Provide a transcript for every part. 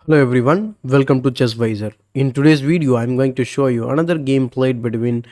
Hello everyone, welcome to ChessVisor. In today's video, I'm going to show you another game played between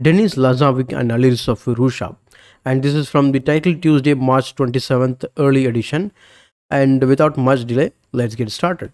Denis Lazavik and Alireza Firouzja. And this is from the title Tuesday, March 27th, early edition. And without much delay, let's get started.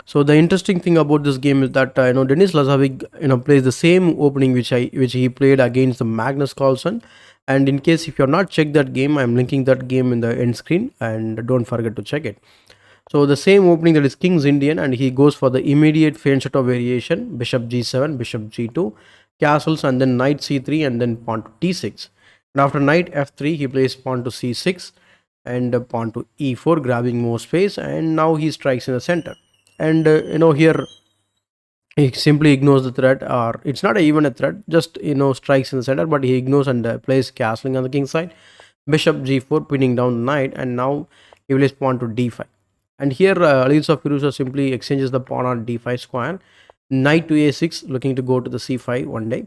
So the interesting thing about this game is that Denis Lazavik plays the same opening which he played against the Magnus Carlsen. And in case if you have not checked that game, I'm linking that game in the end screen, and don't forget to check it. So the same opening, that is King's Indian, and he goes for the immediate feint of variation: Bishop G7, Bishop G2, castles, and then Knight C3, and then Pawn to D6. And after Knight F3, he plays Pawn to C6 and Pawn to E4, grabbing more space. And now he strikes in the center. And here he simply ignores the threat, or it's not even a threat, just strikes in the center, but he ignores and plays castling on the king side. Bishop G4, pinning down the knight, and now he plays Pawn to D5. And here Alireza Firouzja simply exchanges the pawn on d5 square. Knight to a6, looking to go to the c5 one day.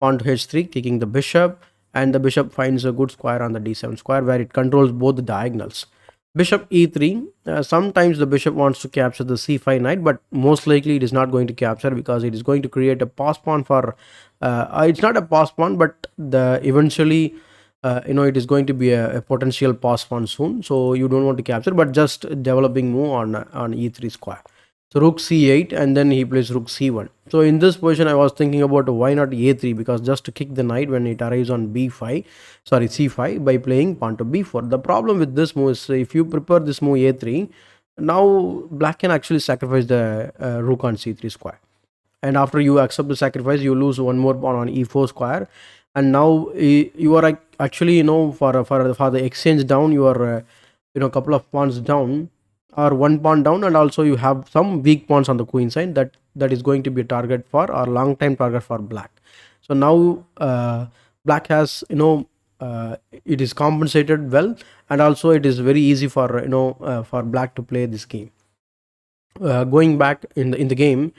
Pawn to h3, kicking the bishop, and the bishop finds a good square on the d7 square where it controls both the diagonals. Bishop e3, sometimes the bishop wants to capture the c5 knight, but most likely it is not going to capture because it is going to create a pass pawn for it's not a pass pawn, but the eventually it is going to be a potential pass pawn soon, so you don't want to capture, but just developing move on e3 square. So rook c8, and then he plays rook c1. So in this position I was thinking about why not a3, because just to kick the knight when it arrives on c5 by playing pawn to b4. The problem with this move is if you prepare this move a3, now black can actually sacrifice the rook on c3 square, and after you accept the sacrifice you lose one more pawn on e4 square. And now you are actually for the exchange down, you are couple of pawns down, or one pawn down, and also you have some weak pawns on the queen side that is going to be a target for, or long time target for black. So now black has it is compensated well, and also it is very easy for for black to play this game. Going back in the game,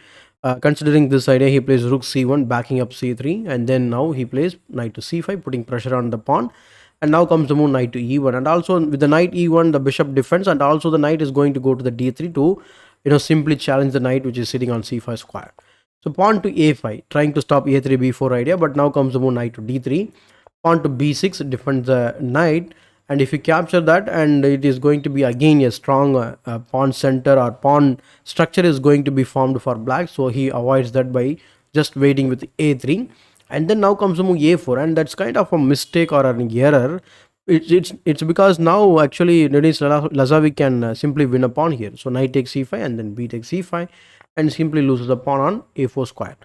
considering this idea, he plays rook c1, backing up c3, and then now he plays knight to c5, putting pressure on the pawn. And now comes the move knight to e1, and also with the knight e1, the bishop defends, and also the knight is going to go to the d3 to simply challenge the knight which is sitting on c5 square. So pawn to a5, trying to stop a3 b4 idea, but now comes the move knight to d3, pawn to b6, defends the knight. And if you capture that, and it is going to be again a strong pawn center, or pawn structure is going to be formed for black, so he avoids that by just waiting with a3. And then now comes the move a4, and that's kind of a mistake or an error. It's because now actually Denis Lazavik can simply win a pawn here. So knight takes c5, and then b takes c5, and simply loses the pawn on a4 square.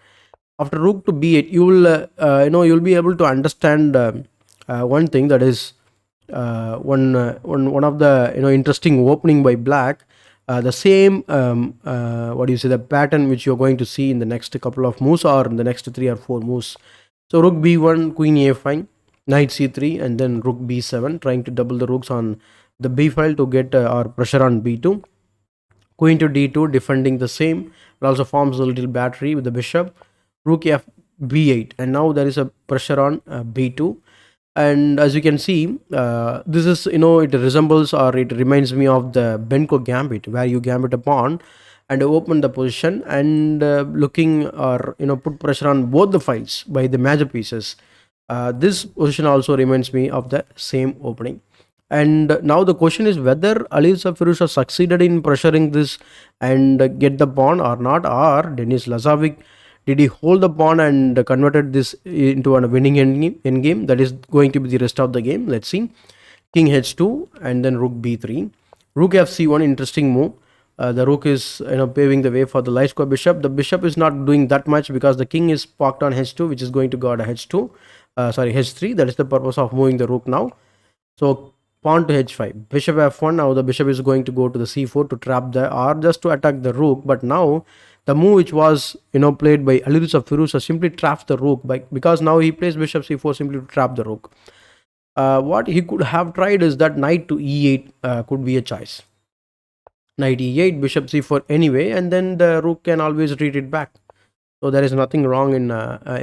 After rook to b8, you will you'll be able to understand one thing, that is one of the interesting opening by black. The same the pattern which you're going to see in the next couple of moves, or in the next 3 or 4 moves. So rook b1, queen a5, knight c3, and then rook b7, trying to double the rooks on the b file to get or pressure on b2. Queen to d2, defending the same. It also forms a little battery with the bishop. Rook f b8, and now there is a pressure on b2. And as you can see, this is it resembles, or it reminds me of the Benko gambit, where you gambit a pawn and open the position, and looking, or put pressure on both the files by the major pieces. This position also reminds me of the same opening. And now the question is whether Alireza Firouzja succeeded in pressuring this and get the pawn or not, or Denis Lazavik, did he hold the pawn and converted this into a winning endgame? That is going to be the rest of the game. Let's see. King h2, and then rook b3. Rook fc1, interesting move. The rook is paving the way for the light square bishop. The bishop is not doing that much because the king is parked on h2, which is going to guard h2. H3. That is the purpose of moving the rook now. So pawn to h5, bishop f1. Now the bishop is going to go to the c4 to trap the, or just to attack the rook. But now the move which was played by Alireza Firouzja simply traps the rook, because now he plays bishop c4 simply to trap the rook. What he could have tried is that knight to e8 could be a choice. Knight e8, bishop c4 anyway, and then the rook can always retreat back. So there is nothing wrong in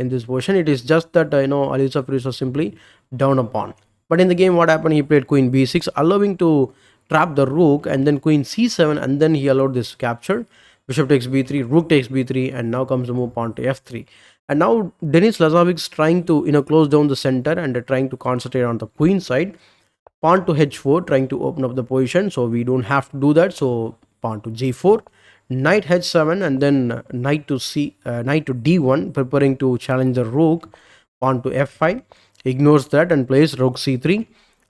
this position. It is just that Alireza Firouzja simply down a pawn. But in the game, what happened? He played queen b6, allowing to trap the rook, and then queen c7, and then he allowed this capture. bishop takes b3, rook takes b3, and now comes the move pawn to f3. And now Denis Lazavik is trying to close down the center and trying to concentrate on the queen side. Pawn to h4, trying to open up the position, so we don't have to do that. So pawn to g4, knight h7, and then knight to d1, preparing to challenge the rook. Pawn to f5, ignores that and plays rook c3,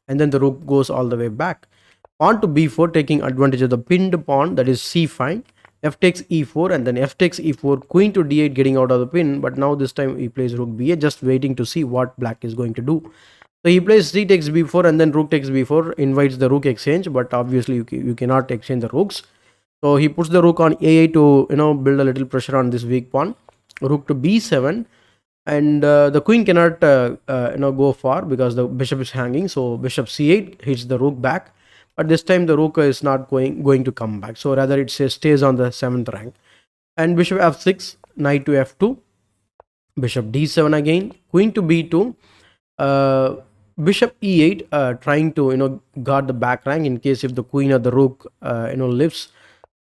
and then the rook goes all the way back. Pawn to b4, taking advantage of the pinned pawn, that is c5. F takes e4, and then f takes e4, queen to d8, getting out of the pin. But now this time he plays rook b8, just waiting to see what black is going to do. So he plays c takes b4, and then rook takes b4, invites the rook exchange, but obviously you cannot exchange the rooks. So he puts the rook on a8 to build a little pressure on this weak pawn. Rook to b7, and the queen cannot go far because the bishop is hanging. So bishop c8 hits the rook back, but this time the rook is not going to come back. So rather it stays on the 7th rank. And bishop f6, knight to f2, bishop d7 again, queen to b2. Bishop e8, trying to guard the back rank in case if the queen or the rook lifts.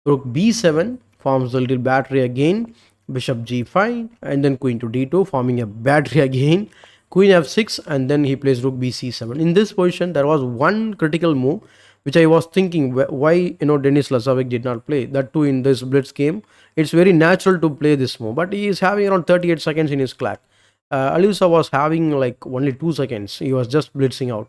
Rook b7 forms a little battery again. Bishop g5, and then queen to d2, forming a battery again. Queen f6, and then he plays rook bc7. In this position, there was one critical move which I was thinking why Denis Lazavik did not play that too in this blitz game. It's very natural to play this move, but he is having around 38 seconds in his clock. Alireza was having like only 2 seconds. He was just blitzing out.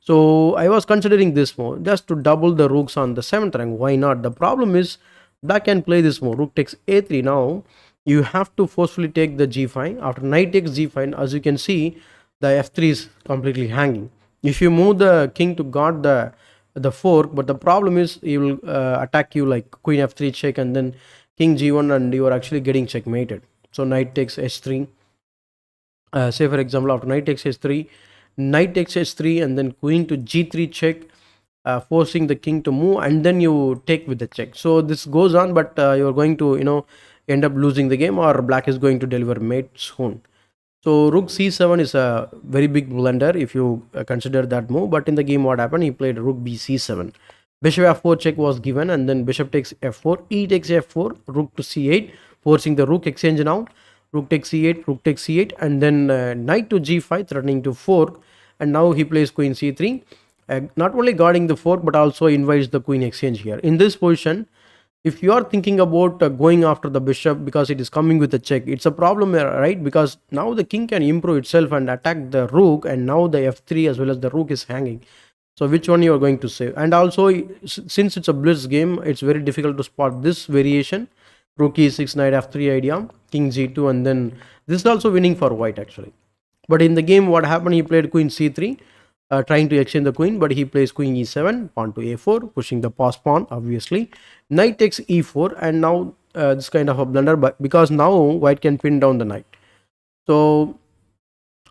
So I was considering this move just to double the rooks on the 7th rank. Why not? The problem is black can play this move. Rook takes a3. Now you have to forcefully take the g5. After knight takes g5, as you can see, the f3 is completely hanging. If you move the king to guard the fork, but the problem is he will attack you like queen f3 check, and then king g1, and you are actually getting checkmated. So knight takes h3. Say for example, after knight takes h3, knight takes h3, and then queen to g3 check, forcing the king to move, and then you take with the check. So this goes on, but you're going to end up losing the game, or black is going to deliver mate soon. So rook c7 is a very big blunder if you consider that move. But in the game, what happened? He played rook bc7. Bishop f4 check was given, and then bishop takes f4, e takes f4, rook to c8, forcing the rook exchange now. Rook takes c8, rook takes c8, and then knight to g5, threatening to fork. And now he plays queen c3, not only guarding the fork but also invites the queen exchange here. In this position, if you are thinking about going after the bishop because it is coming with a check, it's a problem, right? Because now the king can improve itself and attack the rook, and now the f3 as well as the rook is hanging. So which one you are going to save? And also, since it's a blitz game, it's very difficult to spot this variation. Rook e6, knight f3 idea, king g2, and then this is also winning for white actually. But in the game, what happened? He played queen c3, trying to exchange the queen, but he plays queen e7, pawn to a4, pushing the pass pawn, obviously. Knight takes e4, and now this kind of a blunder, but because now white can pin down the knight. So,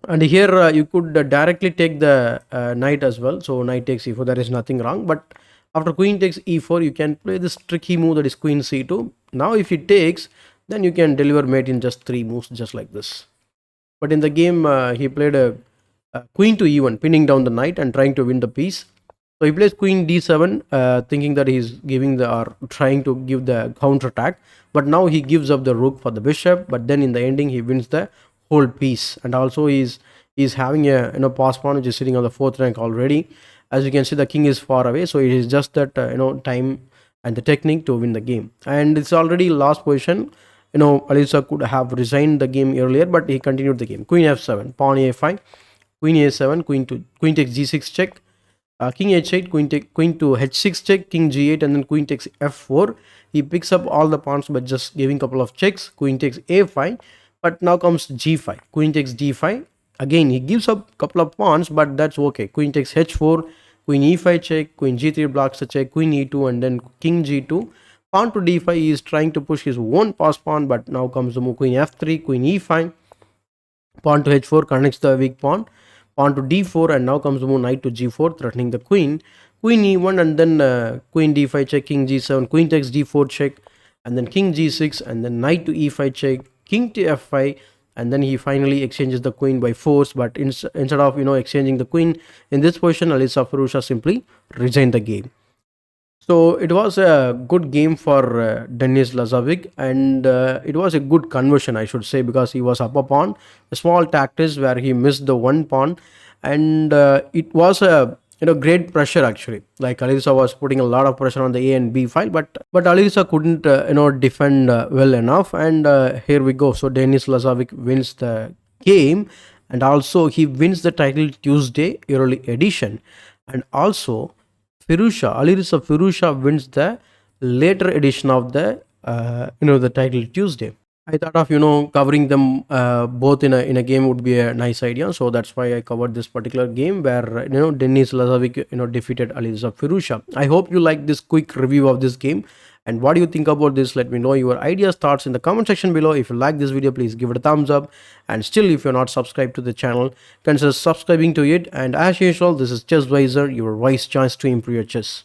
and here you could directly take the knight as well. So knight takes e4, there is nothing wrong. But after queen takes e4, you can play this tricky move, that is queen c2. Now if he takes, then you can deliver mate in just 3 moves, just like this. But in the game, he played a queen to e1, pinning down the knight and trying to win the piece. So he plays queen d7, thinking that he's giving or trying to give the counter attack. But now he gives up the rook for the bishop. But then in the ending, he wins the whole piece. And also he's having a pass pawn which is sitting on the 4th rank already. As you can see, the king is far away. So it is just that time and the technique to win the game. And it's already last position. Alireza could have resigned the game earlier, but he continued the game. Queen f7, pawn a5, queen a7, queen takes g6 check, king h8, queen to h6 check, king g8, and then queen takes f4. He picks up all the pawns by just giving a couple of checks. Queen takes a5, but now comes g5. Queen takes d5. Again, he gives up a couple of pawns, but that's okay. Queen takes h4, queen e5 check, queen g3 blocks the check, queen e2, and then king g2. Pawn to d5, he is trying to push his own pass pawn, but now comes the move queen f3, queen e5, pawn to h4 connects the weak pawn, pawn to d4, and now comes the move knight to g4, threatening the queen, queen e1, and then queen d5 check, king g7, queen takes d4 check, and then king g6, and then knight to e5 check, king to f5, and then he finally exchanges the queen by force. But instead of exchanging the queen in this position, Firouzja simply resigned the game. So it was a good game for Denis Lazavik, and it was a good conversion, I should say, because he was up a pawn, a small tactics where he missed the one pawn, and it was a great pressure actually. Like Alireza was putting a lot of pressure on the A and B file, but Alireza couldn't defend well enough, and here we go. So Denis Lazavik wins the game, and also he wins the title Tuesday early edition, and also Alireza Firouzja wins the later edition of the the title Tuesday. I thought of covering them both in a game would be a nice idea, so that's why I covered this particular game where Denis Lazavik defeated Alireza Firouzja. I hope you like this quick review of this game. And what do you think about this? Let me know your ideas, thoughts in the comment section below. If you like this video, please give it a thumbs up. And still, if you're not subscribed to the channel, consider subscribing to it. And as usual, this is Chess Wiser, your wise choice to improve your chess.